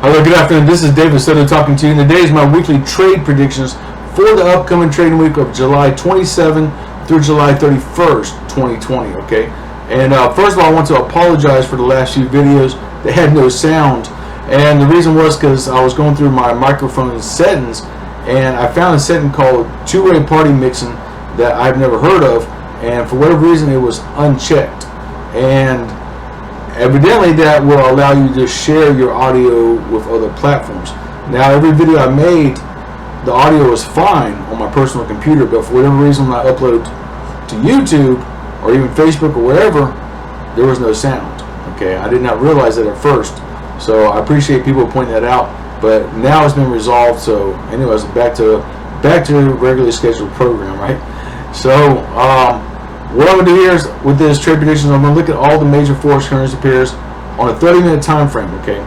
Hello, good afternoon. This is David Soto talking to you. And today is my weekly trade predictions for the upcoming trading week of July 27 through July 31st, 2020. Okay. And first of all, I want to apologize for the last few videos that had no sound. And the reason was because I was going through my microphone settings and I found a setting called two-way party mixing that I've never heard of. And for whatever reason, it was unchecked. And evidently that will allow you to share your audio with other platforms. Now, every video I made, the audio was fine on my personal computer, but for whatever reason when I upload to YouTube or even Facebook or wherever, there was no sound. Okay, I did not realize that at first, so I appreciate people pointing that out, but now it's been resolved. So anyways, back to regularly scheduled program, right? So what I'm going to do here is, with this trade predictions, I'm going to look at all the major forex currency pairs on a 30-minute time frame, okay?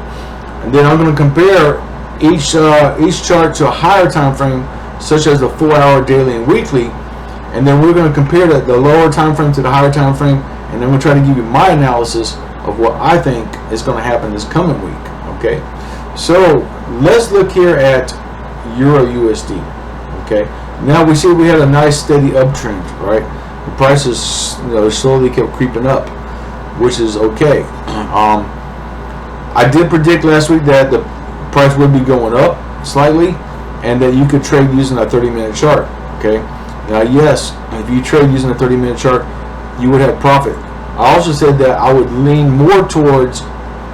And then I'm going to compare each chart to a higher time frame, such as the 4-hour, daily, and weekly. And then we're going to compare the lower time frame to the higher time frame, and then we'll try to give you my analysis of what I think is going to happen this coming week, okay? So let's look here at EURUSD, okay? Now we see we had a nice steady uptrend, right? The prices, slowly kept creeping up, which is okay. I did predict last week that the price would be going up slightly, and that you could trade using a 30-minute chart. Okay. Now, yes, if you trade using a 30-minute chart, you would have profit. I also said that I would lean more towards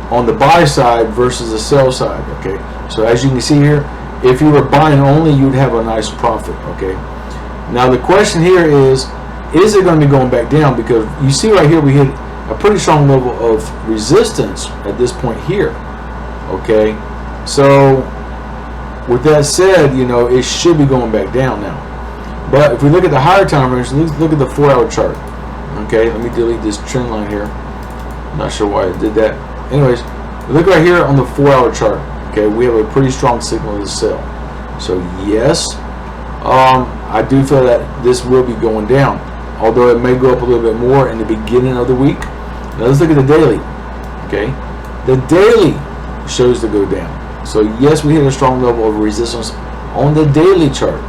on the buy side versus the sell side. Okay. So as you can see here, if you were buying only, you'd have a nice profit. Okay. Now the question here is it going to be going back down? Because you see right here we hit a pretty strong level of resistance at this point here. Okay, so with that said, it should be going back down now. But if we look at the higher time range, let's look at the 4-hour chart. Okay, let me delete this trend line here. I'm not sure why I did that. Anyways, look right here on the 4-hour chart. Okay, we have a pretty strong signal to sell. So yes, I do feel that this will be going down, although it may go up a little bit more in the beginning of the week. Now let's look at the daily. Okay, the daily shows to go down. So yes, we hit a strong level of resistance on the daily chart.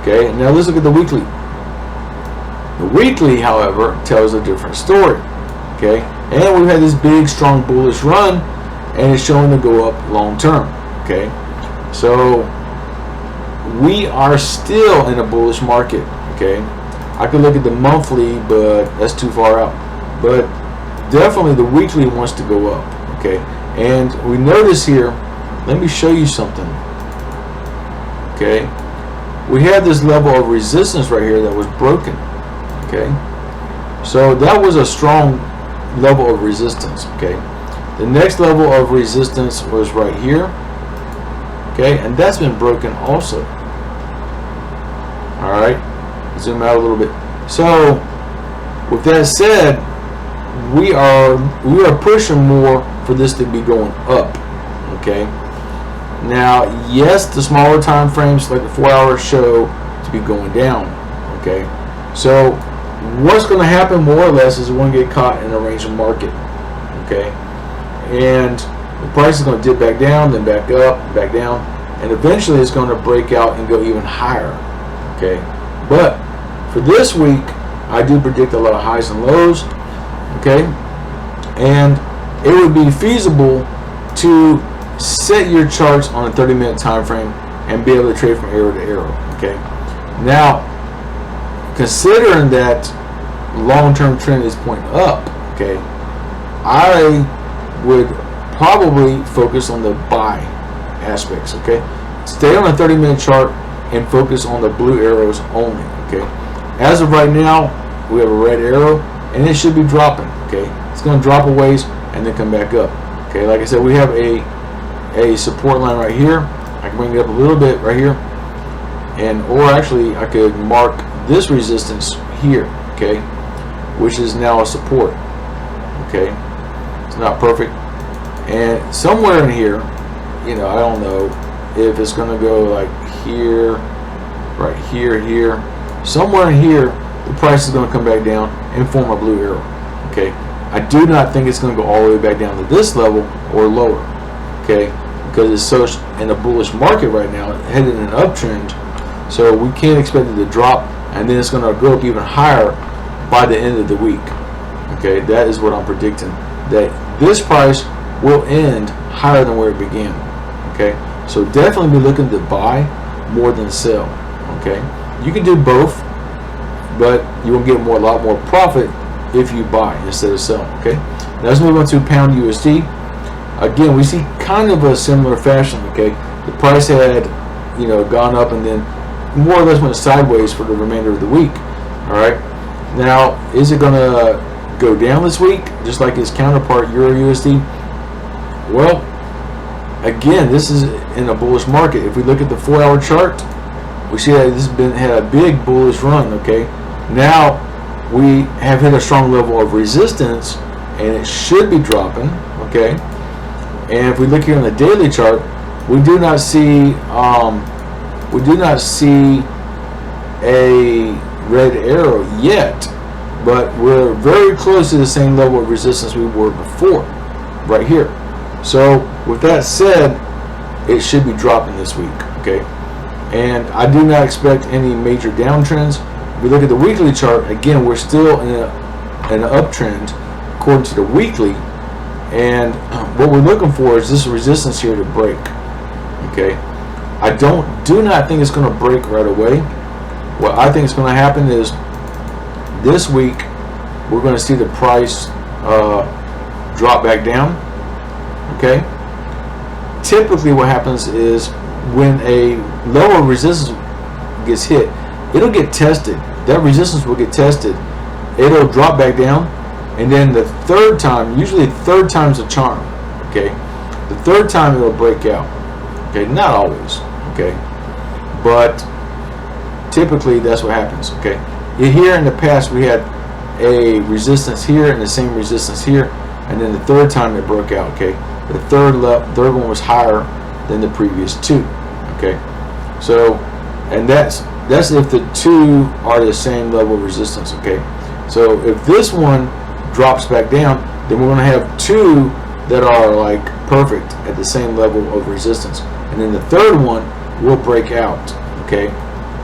Okay, now let's look at the weekly. The weekly, however, tells a different story. Okay, and we've had this big, strong, bullish run, and it's showing to go up long term. Okay, so we are still in a bullish market. Okay, I could look at the monthly, but that's too far out. But definitely the weekly wants to go up. Okay, and we notice here, let me show you something. Okay, we have this level of resistance right here that was broken. Okay, so that was a strong level of resistance. Okay, the next level of resistance was right here. Okay, and that's been broken also. All right, zoom out a little bit. So with that said, we are pushing more for this to be going up. Okay, now yes, the smaller time frames like the 4-hour show to be going down. Okay, so what's going to happen more or less is we're going to get caught in a range of market. Okay, and the price is going to dip back down, then back up, back down, and eventually it's going to break out and go even higher. Okay, but for this week, I do predict a lot of highs and lows. Okay, and it would be feasible to set your charts on a 30-minute time frame and be able to trade from arrow to arrow. Okay, now considering that long-term trend is pointing up, okay, I would probably focus on the buy aspects. Okay, stay on a 30-minute chart and focus on the blue arrows only. Okay, as of right now, we have a red arrow and it should be dropping. Okay, it's going to drop a ways and then come back up. Okay, like I said, we have a support line right here. I can bring it up a little bit right here, or actually I could mark this resistance here. Okay, which is now a support. Okay, it's not perfect, and somewhere in here, I don't know if it's going to go like here, right here, here, somewhere in here, the price is going to come back down and form a blue arrow. Okay, I do not think it's going to go all the way back down to this level or lower. Okay, because it's so in a bullish market right now, headed in an uptrend. So we can't expect it to drop, and then it's going to go up even higher by the end of the week. Okay, that is what I'm predicting, that this price will end higher than where it began. Okay, so definitely be looking to buy more than sell. Okay, you can do both, but you will get a lot more profit if you buy instead of sell. Okay, now let's move on to pound USD. Again, we see kind of a similar fashion. Okay, the price had, you know, gone up and then more or less went sideways for the remainder of the week. All right, now is it going to go down this week just like its counterpart EURUSD? Well, again, this is in a bullish market. If we look at the 4-hour chart, we see that this has had a big bullish run. Okay, now we have hit a strong level of resistance, and it should be dropping. Okay, and if we look here on the daily chart, we do not see a red arrow yet, but we're very close to the same level of resistance we were before, right here. So with that said, it should be dropping this week. Okay, and I do not expect any major downtrends. If we look at the weekly chart, again, we're still in an uptrend according to the weekly, and what we're looking for is this resistance here to break. Okay, I do not think it's going to break right away. What I think is going to happen is this week we're going to see the price drop back down. Okay, typically what happens is when a lower resistance gets hit, it'll get tested. That resistance will get tested. It'll drop back down, and then the third time, usually third time's a charm. Okay, the third time it'll break out. Okay, not always. Okay, but typically that's what happens. Okay, here in the past we had a resistance here and the same resistance here, and then the third time it broke out. Okay, the third one was higher than the previous two. Okay, so, and that's if the two are the same level of resistance. Okay, so if this one drops back down, then we're going to have two that are like perfect at the same level of resistance, and then the third one will break out. Okay,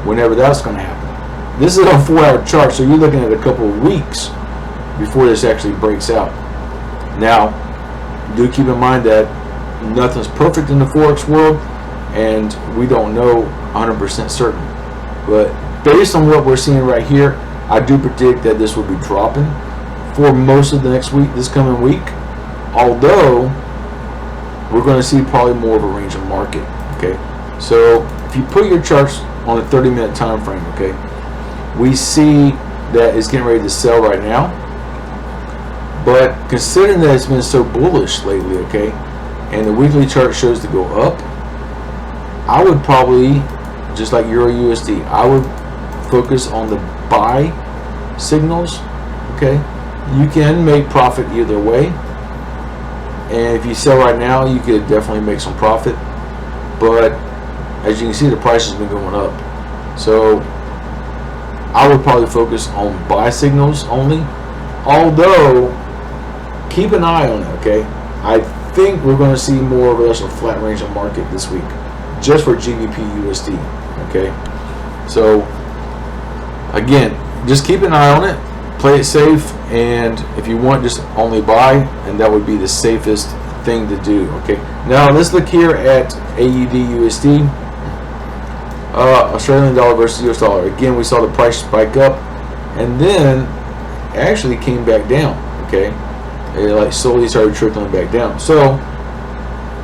whenever that's going to happen. This is a 4-hour chart, so you're looking at a couple of weeks before this actually breaks out. Now, do keep in mind that nothing's perfect in the Forex world, and we don't know 100% certain. But based on what we're seeing right here, I do predict that this will be dropping for most of the next week, this coming week. Although we're going to see probably more of a range of market. Okay, so if you put your charts on a 30-minute time frame, okay, we see that it's getting ready to sell right now. But considering that it's been so bullish lately, okay, and the weekly chart shows to go up, I would probably, just like EURUSD, I would focus on the buy signals. Okay, you can make profit either way, and if you sell right now, you could definitely make some profit. But as you can see, the price has been going up, so I would probably focus on buy signals only. Although, keep an eye on it. Okay, I think we're going to see more or less a flat range of market this week, just for GBPUSD. Okay, so again, just keep an eye on it, play it safe, and if you want, just only buy, and that would be the safest thing to do. Okay, now let's look here at AUDUSD, Australian dollar versus US dollar. Again, we saw the price spike up and then actually came back down. Okay, it like slowly started trickling back down. So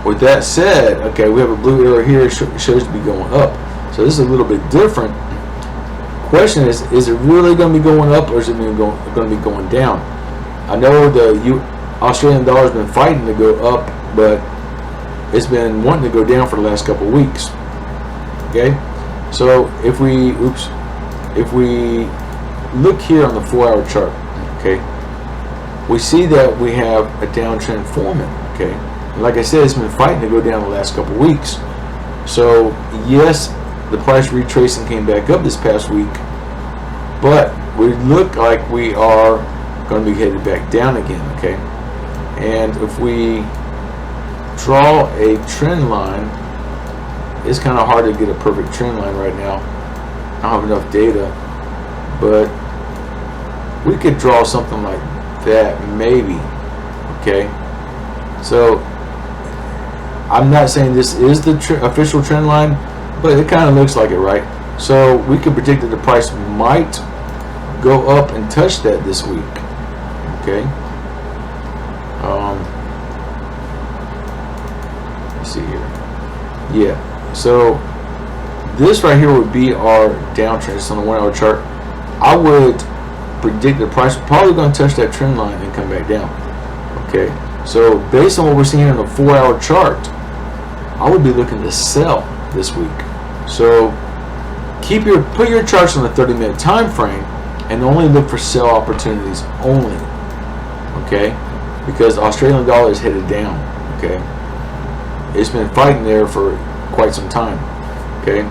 with that said, okay, we have a blue arrow here, it shows to be going up. So this is a little bit different. Question is it really going to be going up, or is it going to be going down? I know the Australian dollar has been fighting to go up, but it's been wanting to go down for the last couple of weeks. Okay, so if we look here on the 4-hour chart, okay, we see that we have a downtrend forming. Okay, and like I said, it's been fighting to go down the last couple of weeks. So yes, the price retracing came back up this past week, but we look like we are going to be headed back down again. Okay, and if we draw a trend line. It's kind of hard to get a perfect trend line right now. I don't have enough data, but we could draw something like that maybe. Okay, so I'm not saying this is the official trend line, but it kind of looks like it, right? So we could predict that the price might go up and touch that this week. Okay. Let's see here. Yeah. So this right here would be our downtrend. It's on the 1 hour chart. I would predict the price is probably going to touch that trend line and come back down. Okay. So based on what we're seeing in the 4 hour chart, I would be looking to sell this week. So put your charts on the 30-minute time frame and only look for sell opportunities only. Okay, because the Australian dollar is headed down. Okay, it's been fighting there for quite some time. Okay,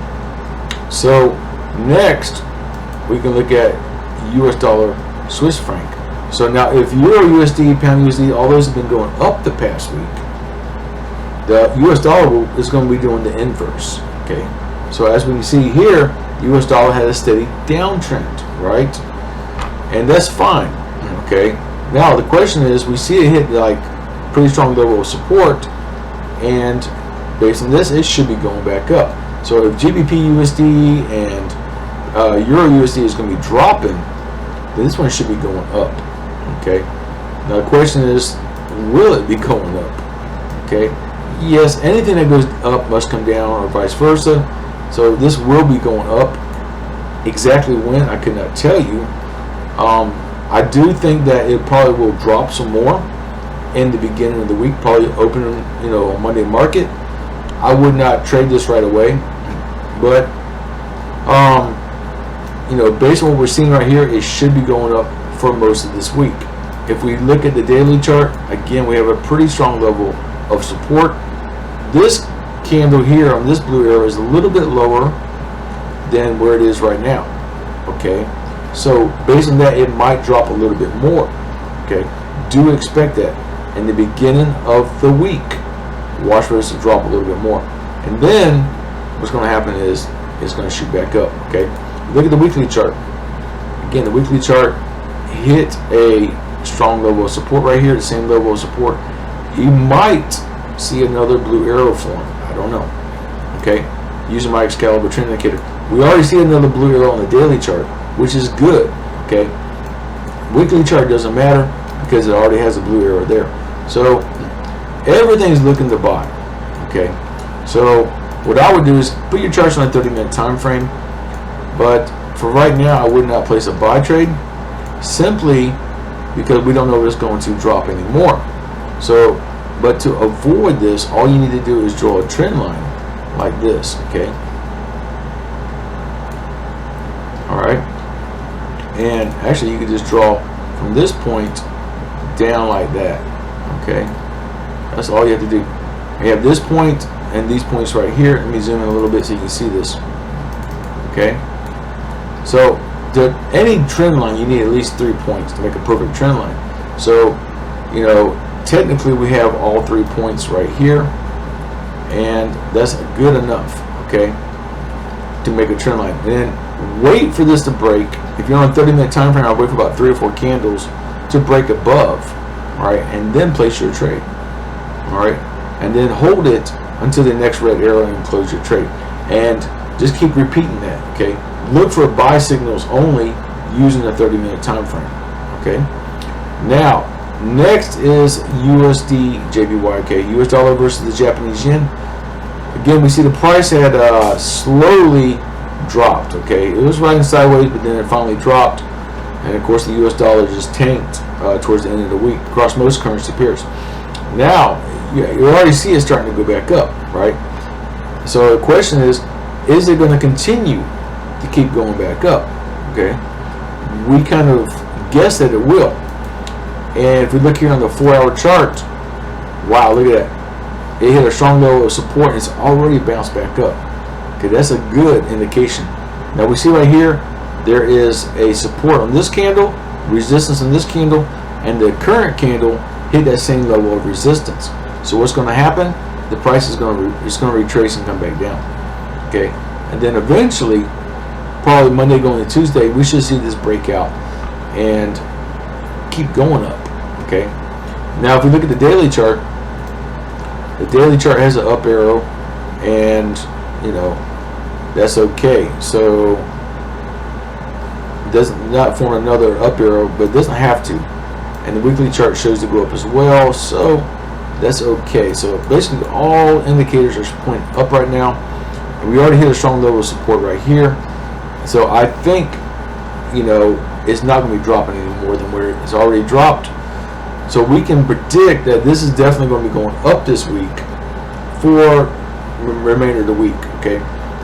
so next we can look at US dollar, Swiss franc. So now if EURUSD, pound USD, all those have been going up the past week, the US dollar is going to be doing the inverse. Okay, so as we can see here, US dollar had a steady downtrend, right? And that's fine. Okay, now the question is, we see it hit like pretty strong level of support, and based on this, it should be going back up. So if GBPUSD and EURUSD is going to be dropping, then this one should be going up. Okay, now the question is, will it be going up? Okay, yes, anything that goes up must come down, or vice versa. So this will be going up. Exactly when, I could not tell you. I do think that it probably will drop some more in the beginning of the week, probably opening, on Monday market. I would not trade this right away, but based on what we're seeing right here, it should be going up for most of this week. If we look at the daily chart, again, we have a pretty strong level of support. This candle here on this blue arrow is a little bit lower than where it is right now. Okay, so based on that, it might drop a little bit more. Okay, do expect that in the beginning of the week. Watch for this to drop a little bit more, and then what's going to happen is it's going to shoot back up. Okay, look at the weekly chart. Again, the weekly chart hit a strong level of support right here, the same level of support. You might see another blue arrow form. I don't know. Okay, using my Excalibur Trend Indicator, we already see another blue arrow on the daily chart, which is good. Okay, weekly chart doesn't matter because it already has a blue arrow there. So everything's looking to buy. Okay, so what I would do is put your charts on a 30-minute time frame, but for right now I would not place a buy trade, simply because we don't know if it's going to drop anymore. So, but to avoid this, all you need to do is draw a trend line like this. Okay, all right, and actually you could just draw from this point down like that. Okay, that's all you have to do. You have this point and these points right here. Let me zoom in a little bit so you can see this. Okay, so any trend line, you need at least 3 points to make a perfect trend line. So technically we have all 3 points right here, and that's good enough, okay, to make a trend line. And then wait for this to break. If you're on a 30-minute time frame, I'll wait for about 3 or 4 candles to break above, all right, and then place your trade, all right, and then hold it until the next red arrow and close your trade, and just keep repeating that. Okay, look for buy signals only using a 30-minute time frame. Okay, now next is USDJPY. Okay, US dollar versus the Japanese yen. Again, we see the price had slowly dropped. Okay, it was riding sideways, but then it finally dropped, and of course the US dollar just tanked towards the end of the week across most currency pairs. Now you already see it starting to go back up, right? So the question is it going to continue to keep going back up? Okay, we kind of guess that it will. And if we look here on the 4-hour chart, wow, look at that. It hit a strong level of support and it's already bounced back up. Okay, that's a good indication. Now we see right here, there is a support on this candle, resistance on this candle, and the current candle hit that same level of resistance. So what's going to happen? The price is going to retrace and come back down. Okay, and then eventually, probably Monday going to Tuesday, we should see this breakout and keep going up. Okay, now if we look at the daily chart has an up arrow, and you know that's okay. So it does not form another up arrow, but it doesn't have to. And the weekly chart shows to go up as well, so that's okay. So basically all indicators are pointing up right now, and we already hit a strong level of support right here. So I think, you know, it's not going to be dropping any more than where it's already dropped. So we can predict that this is definitely going to be going up this week for the remainder of the week. Okay,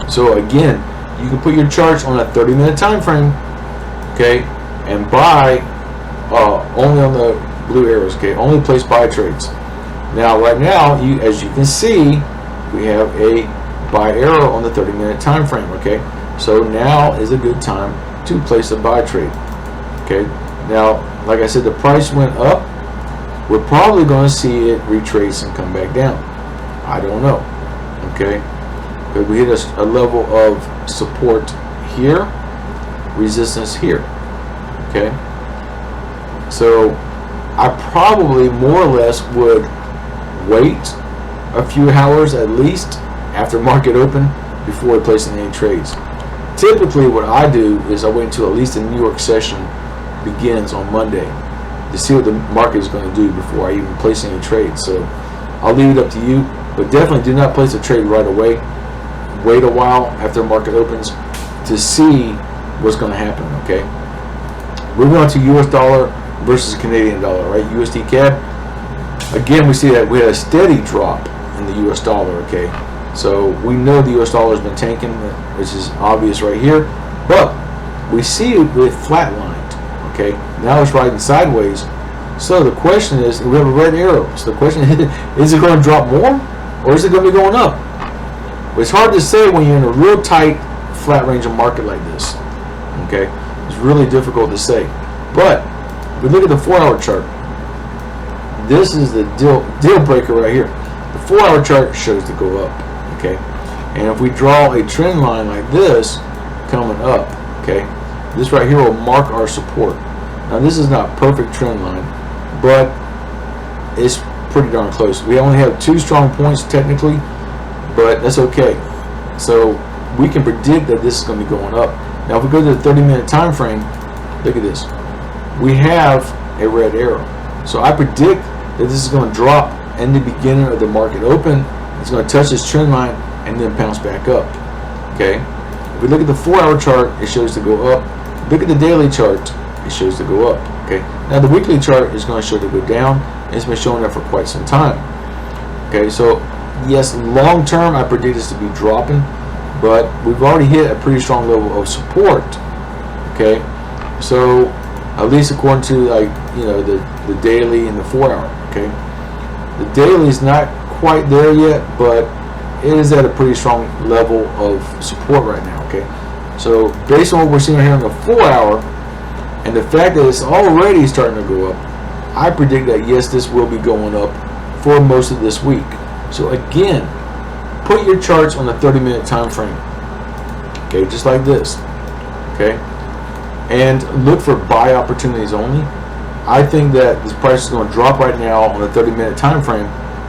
so again, you can put your charts on a 30-minute time frame, okay, and buy only on the blue arrows. Okay, only place buy trades. Now, right now, as you can see, we have a buy arrow on the 30-minute time frame. Okay, so now is a good time to place a buy trade. Okay, now, like I said, the price went up. We're probably going to see it retrace and come back down. I don't know. Okay, but we hit a level of support here, resistance here. Okay, so I probably more or less would wait a few hours at least after market open before placing any trades. Typically what I do is I wait until at least the New York session begins on Monday to see what the market is going to do before I even place any trades. So I'll leave it up to you, but definitely do not place a trade right away. Wait a while after the market opens to see what's going to happen. Okay, we're going to US dollar versus Canadian dollar, right? USDCAD. Again, we see that we had a steady drop in the US dollar. Okay, so we know the US dollar has been tanking, which is obvious right here, but we see it with flatlined. Okay, now it's riding sideways. So the question is, we have a red arrow. So the question is it going to drop more, or is it going to be going up? But it's hard to say when you're in a real tight flat range of market like this. Okay, it's really difficult to say. But if we look at the 4-hour chart, this is the deal breaker right here. The 4-hour chart shows to go up. Okay, and if we draw a trend line like this coming up, okay, this right here will mark our support. Now this is not perfect trend line, but it's pretty darn close. We only have 2 strong points technically, but that's okay. So we can predict that this is going to be going up. Now if we go to the 30-minute time frame, look at this. We have a red arrow. So I predict that this is going to drop in the beginning of the market open. It's going to touch this trend line and then bounce back up. Okay. If we look at the 4-hour chart, it shows to go up. Look at the daily chart, it shows to go up. Okay. Now the weekly chart is going to show to go down. It's been showing that for quite some time. Okay. So yes, long term, I predict this to be dropping, but we've already hit a pretty strong level of support. Okay. So at least according to, like, you know, the daily and the 4-hour. Okay. The daily is not quite there yet, but it is at a pretty strong level of support right now. Okay, so based on what we're seeing here on the 4-hour and the fact that it's already starting to go up, I predict that yes, this will be going up for most of this week. So again, put your charts on the 30-minute time frame. Okay, just like this. Okay, and look for buy opportunities only. I think that this price is going to drop right now on the 30-minute time frame,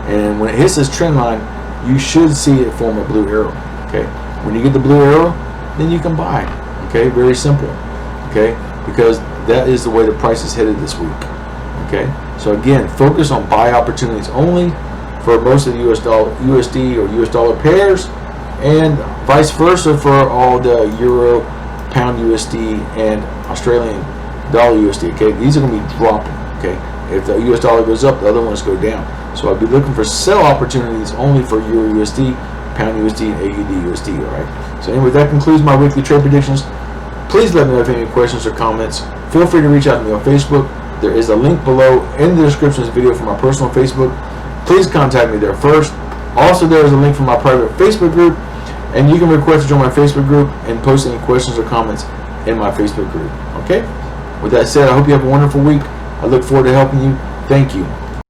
and when it hits this trend line, you should see it form a blue arrow. Okay, when you get the blue arrow, then you can buy. Okay, very simple. Okay, because that is the way the price is headed this week. Okay, so again, focus on buy opportunities only for most of the US dollar, USD or US dollar pairs, and vice versa for all the Euro, Pound USD, and Australian dollar USD. Okay, these are going to be dropping. Okay, if the US dollar goes up, the other ones go down. So I'll be looking for sell opportunities only for EURUSD, Pound USD, and AUDUSD. All right. So anyway, that concludes my weekly trade predictions. Please let me know if you have any questions or comments. Feel free to reach out to me on Facebook. There is a link below in the description of this video for my personal Facebook. Please contact me there first. Also, there is a link for my private Facebook group, and you can request to join my Facebook group and post any questions or comments in my Facebook group. Okay? With that said, I hope you have a wonderful week. I look forward to helping you. Thank you.